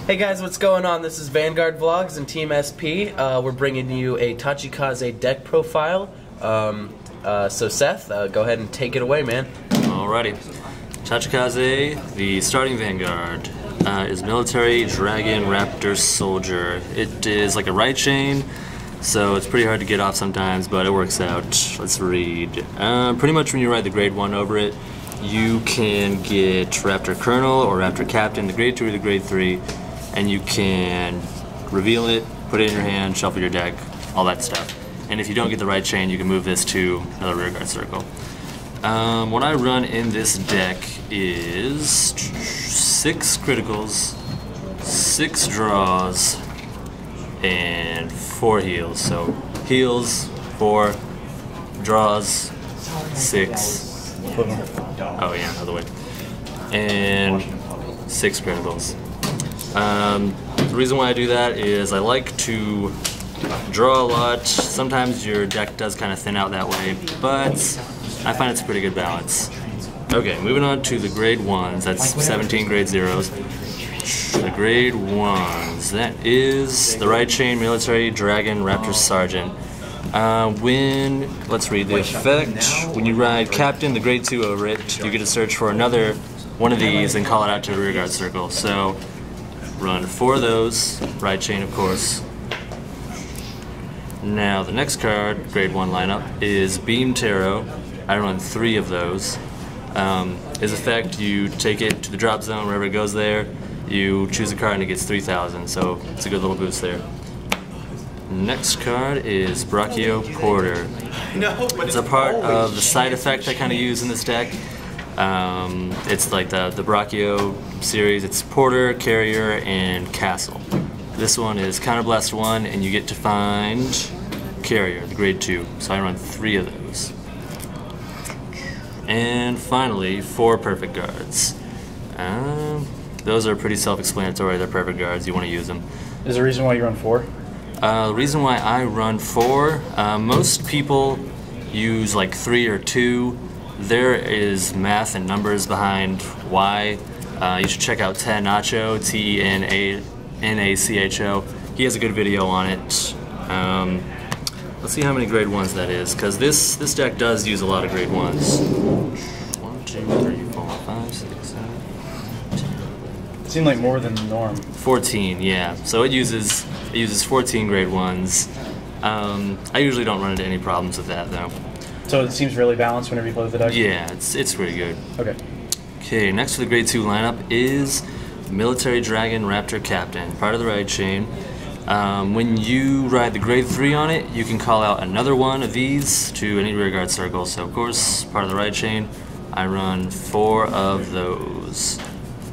Hey guys, what's going on? This is Vanguard Vlogs and Team SP. We're bringing you a Tachikaze deck profile. So Seth, go ahead and take it away, man. Alrighty. Tachikaze, the starting Vanguard, is Military Dragon Raptor Soldier. It is like a right chain, so it's pretty hard to get off sometimes, but it works out. Let's read. Pretty much when you ride the grade 1 over it, you can get Raptor Colonel or Raptor Captain, the grade 2 or the grade 3, and you can reveal it, put it in your hand, shuffle your deck, all that stuff. And if you don't get the right chain, you can move this to another rearguard circle. What I run in this deck is 6 criticals, 6 draws, and 4 heals. So heals, 4, draws, 6. Oh yeah, other way. And 6 criticals. The reason why I do that is I like to draw a lot. Sometimes your deck does kind of thin out that way, but I find it's a pretty good balance. Okay, moving on to the grade 1s. That's 17 grade 0s. The grade 1s. That is the right chain Military Dragon Raptor Sergeant. Let's read the effect. When you ride Captain, the grade 2 over it, you get to search for another one of these and call it out to a rearguard circle. So run 4 of those, right chain of course. Now the next card, grade 1 lineup, is Beam Tarot. I run 3 of those. His effect, you take it to the drop zone, wherever it goes there, you choose a card and it gets 3,000, so it's a good little boost there. Next card is Brachio Porter. It's a part of the side effect I kind of use in this deck. It's like the Brachio series. It's Porter, Carrier, and Castle. This one is Counterblast 1, and you get to find Carrier, the grade 2. So I run 3 of those. And finally, 4 perfect guards. Those are pretty self-explanatory. They're perfect guards. You want to use them. Is there a reason why you run 4? The reason why I run 4, most people use like 3 or 2. There is math and numbers behind why. You should check out Tenacho, Tenacho. He has a good video on it. Let's see how many grade 1s that is, because this deck does use a lot of grade 1s. 1, 2, 3, 4, 5, 6, 7, 10. It seemed like more than the norm. 14, yeah. So it uses 14 grade 1s. I usually don't run into any problems with that though. So it seems really balanced whenever you play with the deck? Yeah, it's pretty good. Okay. Okay, next for the grade 2 lineup is Military Dragon Raptor Captain, part of the ride chain. When you ride the grade 3 on it, you can call out another one of these to any rearguard circle. So of course, part of the ride chain, I run 4 of those.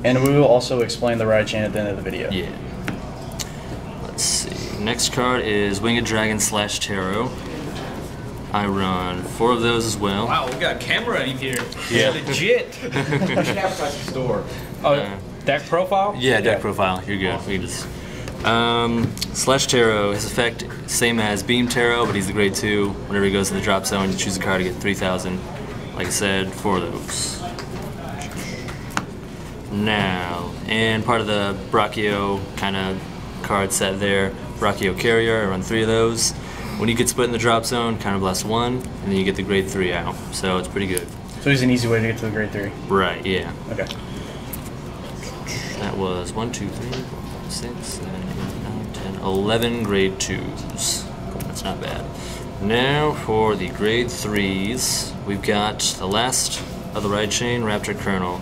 And we will also explain the ride chain at the end of the video. Yeah. Let's see. Next card is Winged Dragon / Tarot. I run 4 of those as well. Wow, we got a camera in here. Yeah. Legit. We should advertise the store. Deck profile? Yeah, deck profile. You're good. We just / Tarot. His effect same as Beam Tarot, but he's the grade 2. Whenever he goes to the drop zone, you choose a card to get 3,000. Like I said, 4 of those. Now, and part of the Brachio kind of card set there, Brachio Carrier. I run 3 of those. When you get split in the drop zone, Counterblast 1, and then you get the grade 3 out. So it's pretty good. So he's an easy way to get to the grade 3. Right, yeah. Okay. That was 1, 2, 3, 4, 5, 6, 7, 8, 9, 10, 11 grade 2s. That's not bad. Now for the grade 3s, we've got the last of the ride chain, Raptor Colonel.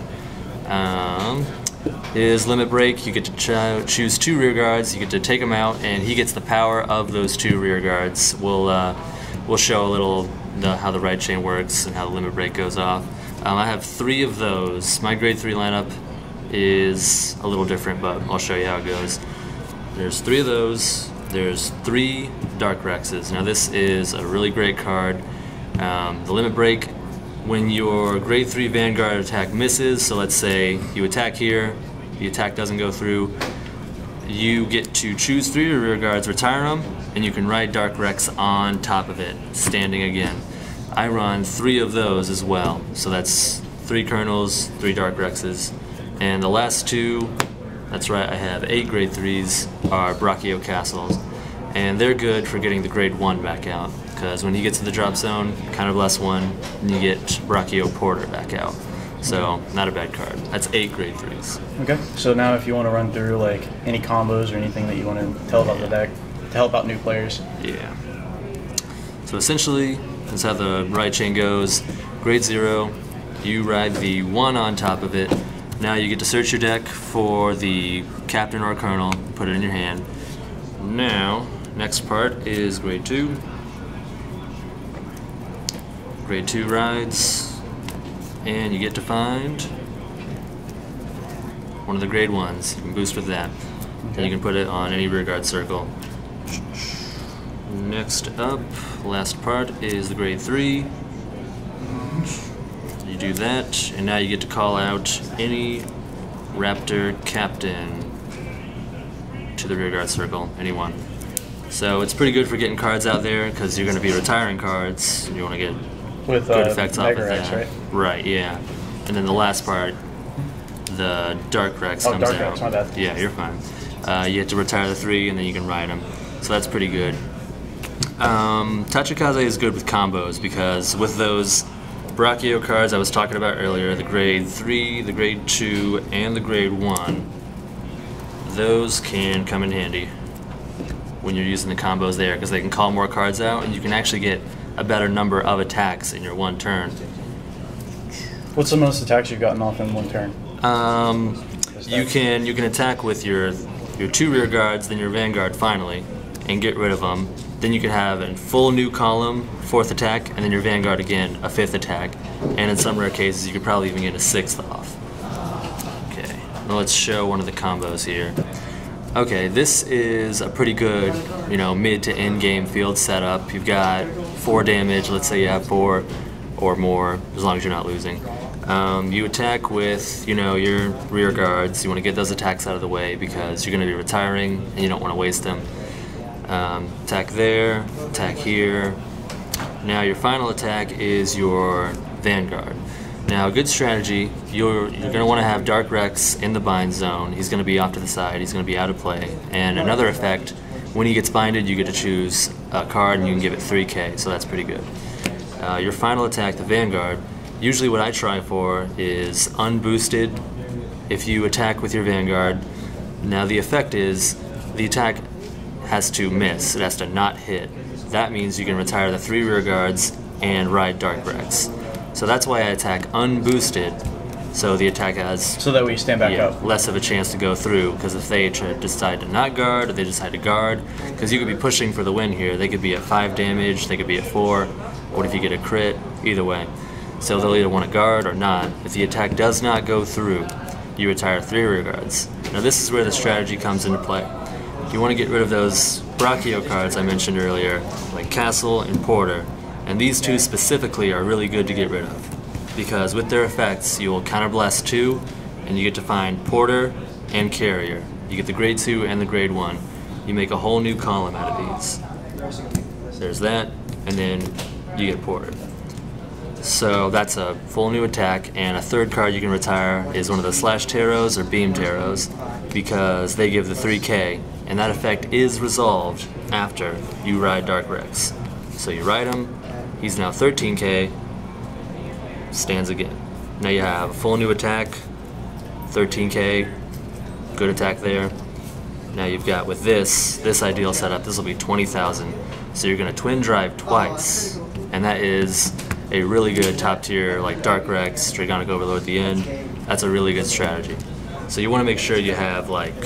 His limit break, you get to choose 2 rear guards, you get to take them out, and he gets the power of those 2 rear guards. We'll show a little how the ride chain works and how the limit break goes off. I have 3 of those. My grade 3 lineup is a little different, but I'll show you how it goes. There's 3 of those. There's 3 Dark Rexes. Now this is a really great card. The limit break, when your grade 3 Vanguard attack misses, so let's say you attack here, the attack doesn't go through, you get to choose 3 of your rear guards, retire them, and you can ride Dark Rex on top of it, standing again. I run 3 of those as well, so that's 3 Colonels, 3 Dark Rexes, and the last 2 That's right, I have 8 grade 3s, are Brachio Castles, and they're good for getting the grade 1 back out, because when you get to the drop zone, Counterblast 1, and you get Brachio Porter back out. So, not a bad card. That's 8 grade 3s. Okay, so now if you want to run through like any combos or anything that you want to tell about the deck to help out new players. Yeah. So essentially, that's how the ride chain goes. Grade 0, you ride the 1 on top of it. Now you get to search your deck for the captain or colonel, put it in your hand. Now, next part is grade 2. Grade 2 rides, and you get to find one of the grade 1s. You can boost with that. And you can put it on any rearguard circle. Next up, last part is the grade 3. You do that, and now you get to call out any Raptor captain to the rearguard circle, anyone. So it's pretty good for getting cards out there, because you're going to be retiring cards, and you want to get With good effects off of Megarex, that. right? Right, yeah. And then the last part, the Dark Rex Oh, comes Dark out. Rex, my bad. Yeah, you're fine. You have to retire the 3, and then you can ride them. So that's pretty good. Tachikaze is good with combos, because with those Brachio cards I was talking about earlier, the grade 3, the grade 2, and the grade 1, those can come in handy when you're using the combos there, because they can call more cards out, and you can actually get a better number of attacks in your one turn. What's the most attacks you've gotten off in one turn? You can attack with your 2 rear guards, then your Vanguard finally, and get rid of them. Then you can have a full new column, 4th attack, and then your Vanguard again, a 5th attack. And in some rare cases, you could probably even get a 6th off. Okay, now let's show one of the combos here. Okay, this is a pretty good, mid to end game field setup. You've got 4 damage, let's say you have 4 or more, as long as you're not losing. You attack with, your rear guards. You want to get those attacks out of the way because you're going to be retiring and you don't want to waste them. Attack there, attack here. Now your final attack is your Vanguard. Now a good strategy, you're going to want to have Dark Rex in the bind zone. He's going to be off to the side, he's going to be out of play. And another effect, when he gets binded you get to choose a card and you can give it 3k, so that's pretty good. Your final attack, the Vanguard, usually what I try for is unboosted if you attack with your Vanguard. Now the effect is the attack has to miss, it has to not hit. That means you can retire the 3 rear guards and ride Dark Rex. So that's why I attack unboosted, so the attack has So that way you stand back up. less of a chance to go through, because if they decide to not guard, or they decide to guard, because you could be pushing for the win here, they could be at 5 damage, they could be at 4, what if you get a crit, either way. So they'll either want to guard or not. If the attack does not go through, you retire 3 rear guards. Now this is where the strategy comes into play. You want to get rid of those Brachio cards I mentioned earlier, like Castle and Porter, and these 2 specifically are really good to get rid of, because with their effects you will counterblast 2, and you get to find Porter and Carrier. You get the grade 2 and the grade 1. You make a whole new column out of these. There's that, and then you get Porter. So that's a full new attack, and a 3rd card you can retire is one of the Slash Taros or Beam Taros, because they give the 3k, and that effect is resolved after you ride Dark Rex. So you ride him, he's now 13k, stands again. Now you have a full new attack, 13k, good attack there. Now you've got, with this ideal setup, this will be 20,000. So you're going to twin drive twice, and that is a really good top tier, like Dark Rex, Dragonic Overlord at the end. That's a really good strategy. So you want to make sure you have like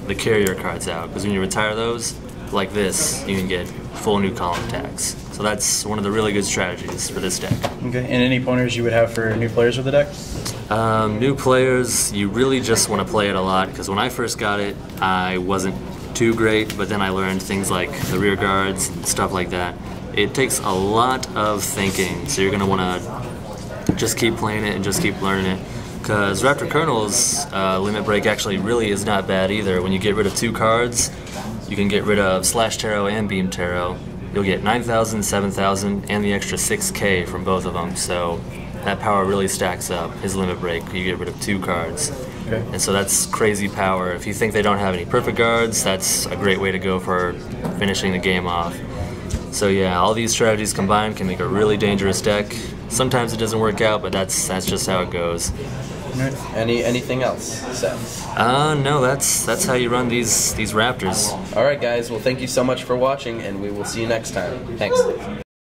the carrier cards out, because when you retire those, like this, you can get full new column attacks. So that's one of the really good strategies for this deck. Okay, and any pointers you would have for new players with the deck? New players, you really just want to play it a lot, because when I first got it, I wasn't too great, but then I learned things like the rear guards and stuff like that. It takes a lot of thinking, so you're going to want to just keep playing it and just keep learning it. Because Raptor Colonel's limit break actually really is not bad either. When you get rid of 2 cards, you can get rid of Slash Taro and Beam Taro. You'll get 9,000, 7,000, and the extra 6k from both of them. So that power really stacks up, his limit break. You get rid of 2 cards. Okay. And so that's crazy power. If you think they don't have any perfect guards, that's a great way to go for finishing the game off. So yeah, all these strategies combined can make a really dangerous deck. Sometimes it doesn't work out, but that's just how it goes. Anything else, Seth? No, that's how you run these Raptors. All right, guys. Well, thank you so much for watching, and we will see you next time. Thanks.